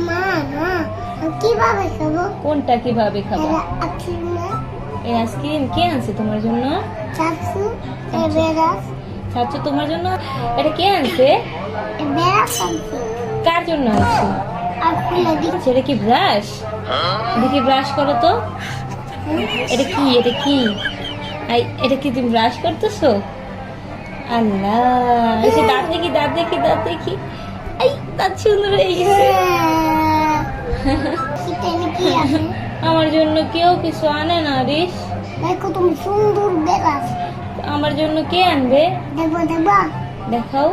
মা মা কিভাবে খাবো? কোনটা কিভাবে খাবো? আইসক্রিম এই আইসক্রিম কে আনছে তোমার জন্য? চাচু বেরাস চাচু তোমার জন্য এটা কে আনছে? বেরাস আনছে কার জন্য আনছে? আর খুলে দিচ্ছে। সেটা কি ব্রাশ? দেখি ব্রাশ করো তো। এটা কি? এটা কি? এটা কি তুমি ব্রাশ করতেছো? আল্লাহ, এসে দাঁত দেখি, দাঁত দেখি, দাঁত দেখি। এই দাঁত সুন্দর হয়ে গেছে। কি আছে? আমার জন্য কেউ কিছু আনে না রিস। দেখো তুমি সুন্দর বেরাস। আমার জন্য কে আনবে? দেখো দেখবা দেখাও।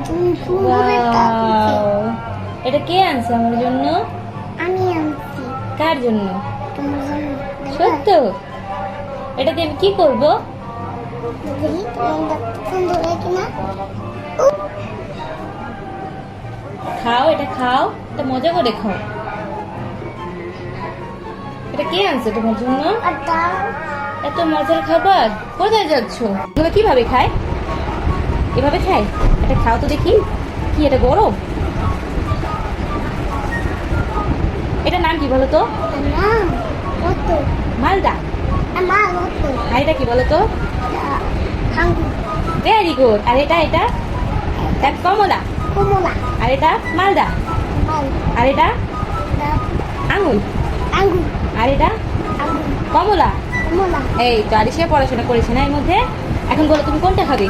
তুমি সুন্দর একটা আছে। Wow! এটা কে আনছে আমার জন্য? আমি আনছি কার জন্য? তোমার জন্য। সত্য? এটা দিয়ে আমি কি করব? দেখি তোমার দাঁত সুন্দর হয় কিনা। খাও, এটা খাও, এটা মজা করে খাও। এটা কে আনছে তোমার জন্য? আর তার এত মজার খাবার। কোথায় যাচ্ছ? এগুলো কিভাবে খায়? এভাবে খায়? এটা খাও তো দেখি। কি এটা গরম? এটার নাম কি বলো তো? নাম কত মালদা। আমার কত আর এটা কি বলো তো? আঙ্গুর ভেরি গুড। আর এটা এটা এটা কমলা। কমলা আর এটা মালদা। মাল আর এটা আঙুল। আঙ্গুর আর এটা আঙ্গুর কমলা। কমলা এই তো আরিশা পড়াশোনা করেছে না এর মধ্যে। এখন বলো তুমি কোনটা খাবে?